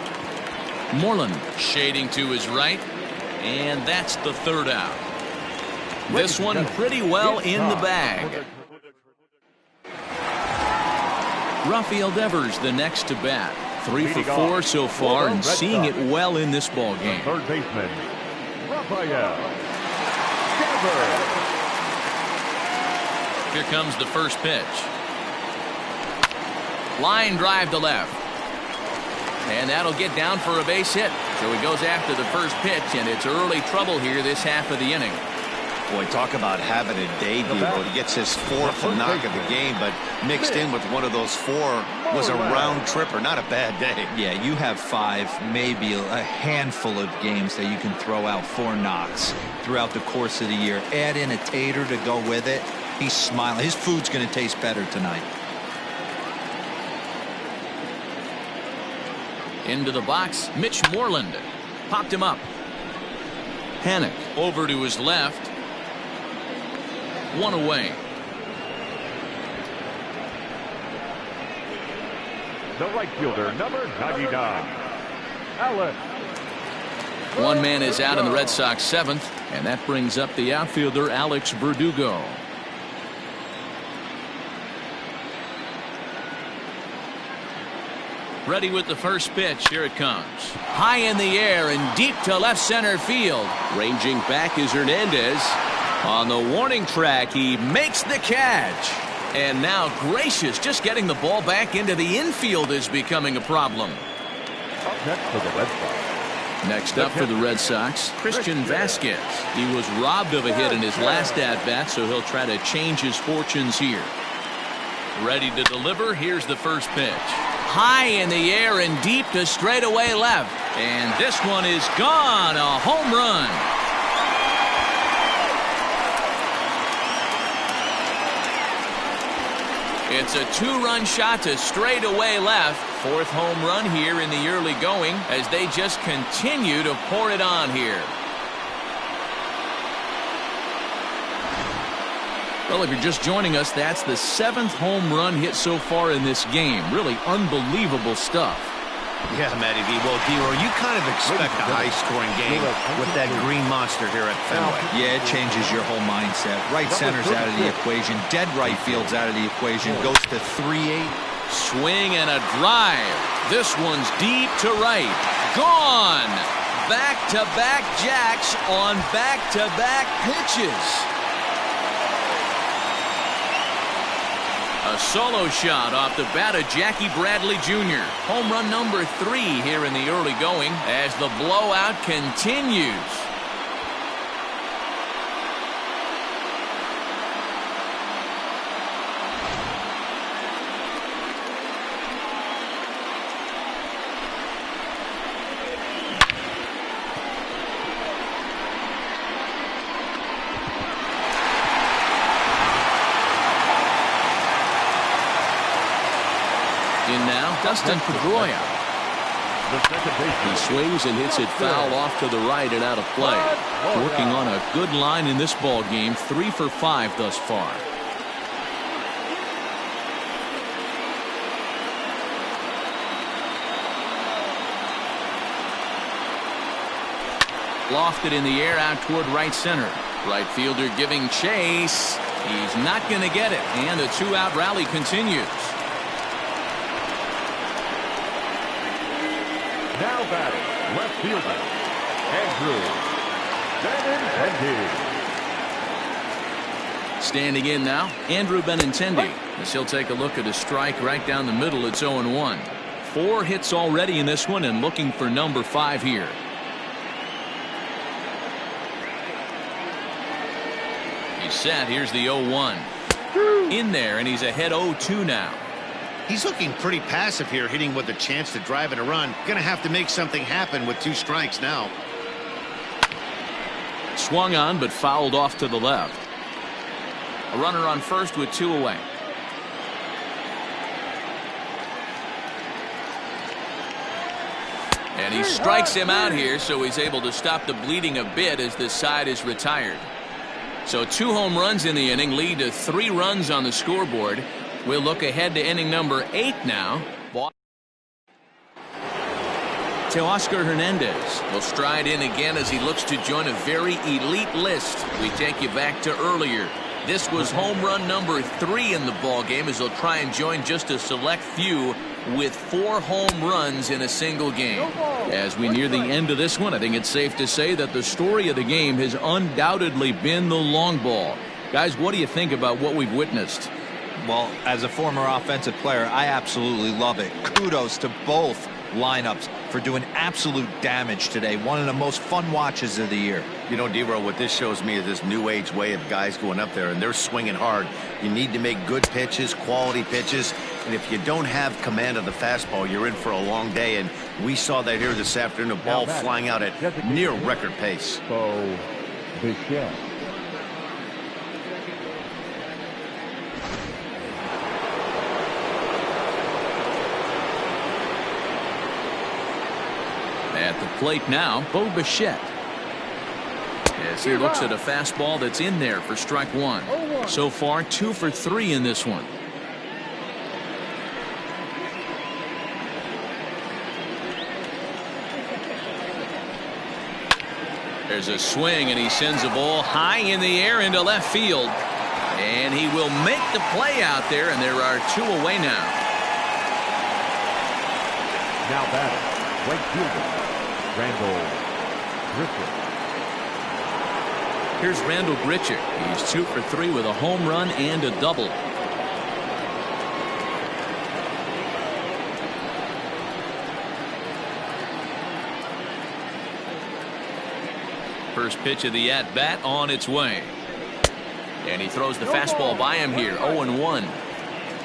Moreland shading to his right, and that's the third out. This one pretty well in the bag. Rafael Devers the next to bat. 3 for 4 so far and seeing it well in this ball game. Third baseman, Rafael Devers. Here comes the first pitch. Line drive to left. And that'll get down for a base hit. So he goes after the first pitch, and it's early trouble here this half of the inning. Boy, talk about having a day, Devo. He gets his 4th knock of the game, but mixed in with one of those 4 was a round tripper. Not a bad day. Yeah, you have 5, maybe a handful of games that you can throw out 4 knocks throughout the course of the year. Add in a tater to go with it. He's smiling. His food's going to taste better tonight. Into the box, Mitch Moreland. Popped him up. Panik over to his left. 1 away. The right fielder, number 99, Alex. 1 man is out in the Red Sox 7th, and that brings up the outfielder Alex Verdugo. Ready with the first pitch. Here it comes. High in the air and deep to left center field. Ranging back is Hernandez. On the warning track, he makes the catch. And now Gracious just getting the ball back into the infield is becoming a problem. Up next for the Red Sox. Next up for the Red Sox, Christian Vasquez. He was robbed of a hit in his last at-bat, so he'll try to change his fortunes here. Ready to deliver. Here's the first pitch. High in the air and deep to straightaway left. And this one is gone. A home run. It's a 2-run shot to straightaway left. 4th home run here in the early going as they just continue to pour it on here. Well, if you're just joining us, that's the 7th home run hit so far in this game. Really unbelievable stuff. Yeah, Matty V. Well, D-Roy, you kind of expect a high-scoring game with that green monster here at Fenway. Yeah, it changes your whole mindset. Right center's out of the equation. Dead right field's out of the equation. Goes to 3-8. Swing and a drive. This one's deep to right. Gone. Back-to-back jacks on back-to-back pitches. A solo shot off the bat of Jackie Bradley Jr. Home run number 3 here in the early going as the blowout continues. In now, Dustin Pedroia. He swings and hits it foul off to the right and out of play. Working on a good line in this ball game, 3 for 5 thus far. Lofted in the air out toward right center. Right fielder giving chase. He's not going to get it, and the 2-out rally continues. Now batting, left fielder, Andrew Benintendi. Standing in now, Andrew Benintendi, as he'll take a look at a strike right down the middle. It's 0-1. 4 hits already in this one and looking for number 5 here. He's set. Here's the 0-1. In there, and he's ahead 0-2 now. He's looking pretty passive here, hitting with a chance to drive in a run. Gonna have to make something happen with 2 strikes now. Swung on, but fouled off to the left. A runner on first with 2 away. And he strikes him out here, so he's able to stop the bleeding a bit as this side is retired. So 2 home runs in the inning lead to 3 runs on the scoreboard. We'll look ahead to inning number 8 now. Teoscar Hernandez will stride in again as he looks to join a very elite list. We take you back to earlier. This was home run number 3 in the ball game as he'll try and join just a select few with 4 home runs in a single game. As we near the end of this one, I think it's safe to say that the story of the game has undoubtedly been the long ball. Guys, what do you think about what we've witnessed? Well, as a former offensive player, I absolutely love it. Kudos to both lineups for doing absolute damage today. One of the most fun watches of the year. You know, D-Row, what this shows me is this new age way of guys going up there, and they're swinging hard. You need to make good pitches, quality pitches, and if you don't have command of the fastball, you're in for a long day, and we saw that here this afternoon, a ball flying out at near record pace. So, Bichette. At the plate now, Bo Bichette. As he looks at a fastball that's in there for strike 1. So far, 2 for 3 in this one. There's a swing, and he sends a ball high in the air into left field. And he will make the play out there, and there are 2 away now. Now batting, right fielder, Randall Griffith. Here's Randall Grichuk. He's 2 for 3 with a home run and a double. First pitch of the at-bat on its way. And he throws the fastball by him here, 0-1.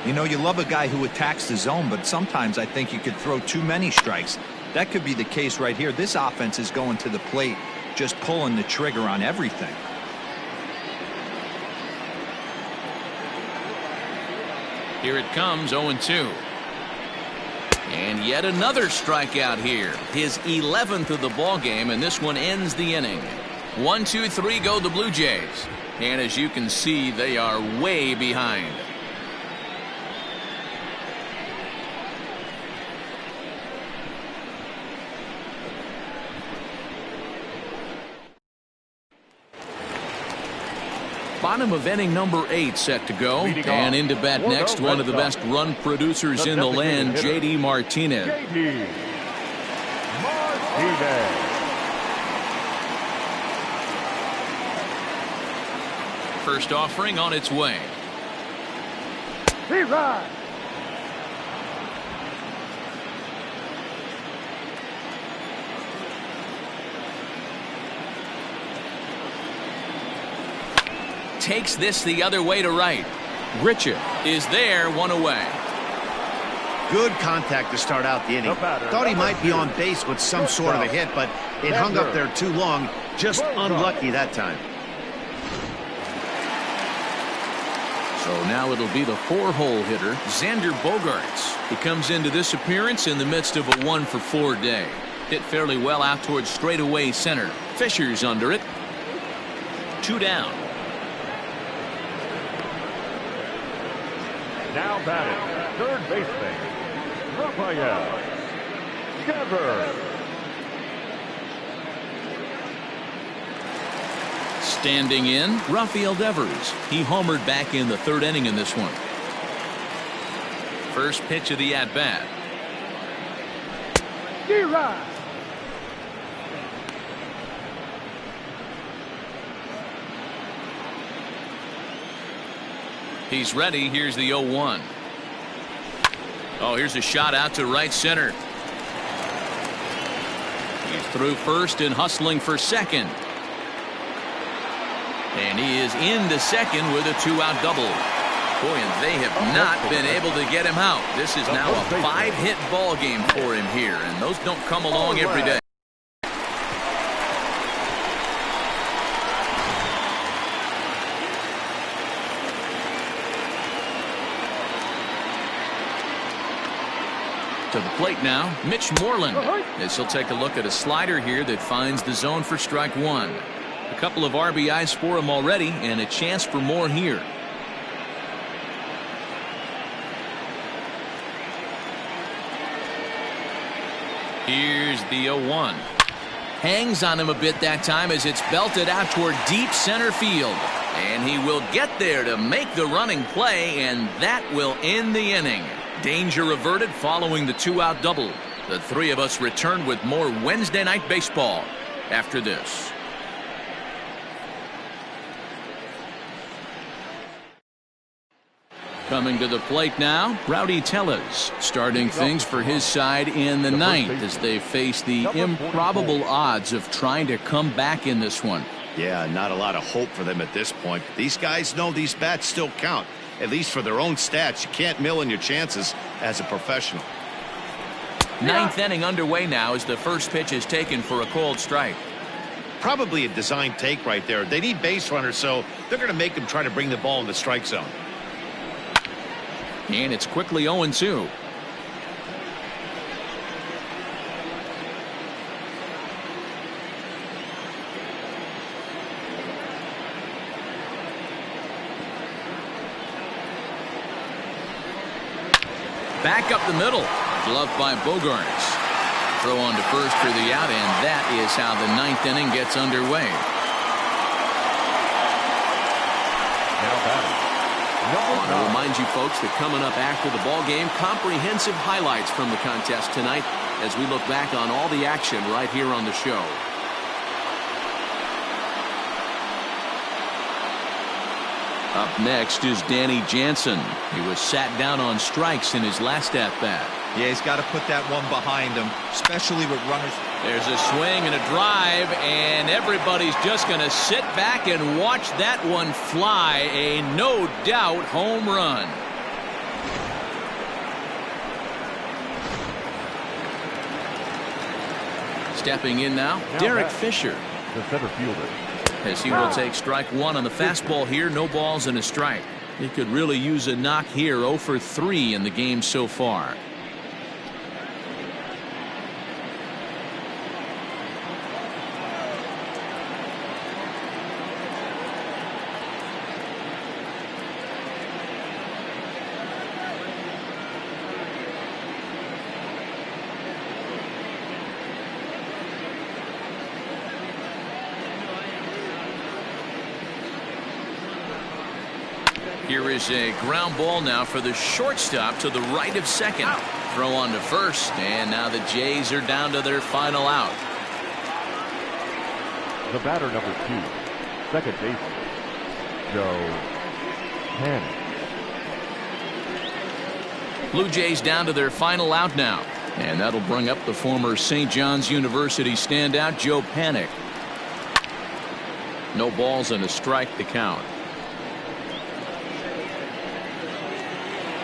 You know, you love a guy who attacks the zone, but sometimes I think you could throw too many strikes. That could be the case right here. This offense is going to the plate, just pulling the trigger on everything. Here it comes, 0-2. And yet another strikeout here. His 11th of the ball game, and this one ends the inning. 1, 2, 3 go the Blue Jays. And as you can see, they are way behind. Bottom of inning number 8 set to go. And into bat next, one of the best run producers in the land, J.D. Martinez. J.D. Martinez. First offering on its way. Takes this the other way to right. Richard is there, one away. Good contact to start out the inning. Thought he might be on base with some sort of a hit, but it hung up there too long. Just unlucky that time. So now it'll be the 4-hole hitter, Xander Bogaerts. He comes into this appearance in the midst of a 1-for-4 day. Hit fairly well out towards straightaway center. Fisher's under it. 2 down. Now batting, third baseman, Rafael Devers. Standing in, Rafael Devers. He homered back in the 3rd inning in this one. First pitch of the at-bat. He's ready. Here's the 0-1. Oh, here's a shot out to right center. He's through first and hustling for second. And he is into second with a 2-out double. Boy, and they have not been able to get him out. This is now a 5-hit ball game for him here, and those don't come along every day. To the plate now, Mitch Moreland, as he'll take a look at a slider here that finds the zone for strike 1. A couple of RBIs for him already, and a chance for more here. Here's the 0-1. Hangs on him a bit that time as it's belted out toward deep center field. And he will get there to make the running play, and that will end the inning. Danger averted following the 2-out double. The three of us return with more Wednesday Night Baseball after this. Coming to the plate now, Rowdy Tellez starting things for his side in the 9th as they face the improbable odds of trying to come back in this one. Yeah, not a lot of hope for them at this point. These guys know these bats still count, at least for their own stats. You can't mill in your chances as a professional. 9th inning underway now as the first pitch is taken for a called strike. Probably a design take right there. They need base runners, so they're going to make them try to bring the ball in the strike zone. And it's quickly 0-2. Back up the middle. Gloved by Bogaerts. Throw on to first for the out, and that is how the 9th inning gets underway. Now batting, I want to remind you folks that coming up after the ball game, comprehensive highlights from the contest tonight as we look back on all the action right here on the show. Up next is Danny Jansen. He was sat down on strikes in his last at-bat. Yeah, he's got to put that one behind him, especially with runners. There's a swing and a drive, and everybody's just going to sit back and watch that one fly. A no-doubt home run. Stepping in now, Derek Fisher. the center fielder. As he will take strike one on the fastball here. No balls and a strike. He could really use a knock here. 0 for 3 in the game so far. Here is a ground ball now for the shortstop to the right of second. Throw on to first, and now the Jays are down to their final out. The batter, number 2, second baseman, Joe Panic. Blue Jays down to their final out now. And that'll bring up the former St. John's University standout, Joe Panic. No balls and a strike to count.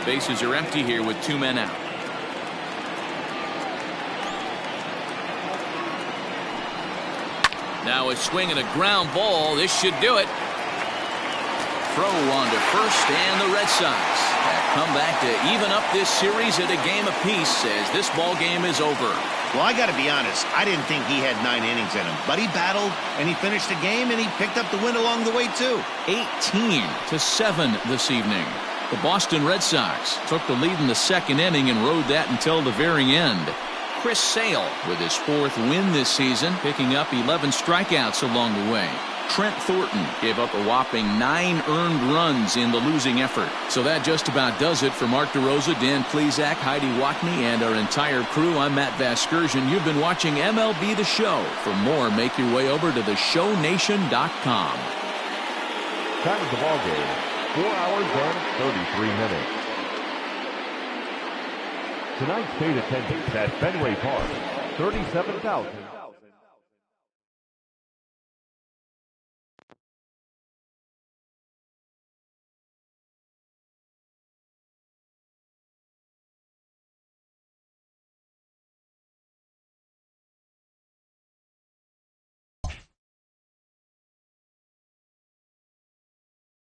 Bases are empty here with 2 men out. Now a swing and a ground ball. This should do it. Throw on to first, and the Red Sox come back to even up this series at a game apiece as this ball game is over. Well, I got to be honest, I didn't think he had 9 innings in him, but he battled and he finished the game and he picked up the win along the way too. 18-7 this evening. The Boston Red Sox took the lead in the second inning and rode that until the very end. Chris Sale with his 4th win this season, picking up 11 strikeouts along the way. Trent Thornton gave up a whopping 9 earned runs in the losing effort. So that just about does it for Mark DeRosa, Dan Plesac, Heidi Watney, and our entire crew. I'm Matt Vasgersian. You've been watching MLB The Show. For more, make your way over to theshownation.com. Time of the ball game, 4 hours and 33 minutes. Tonight's paid attendance at Fenway Park, 37,000.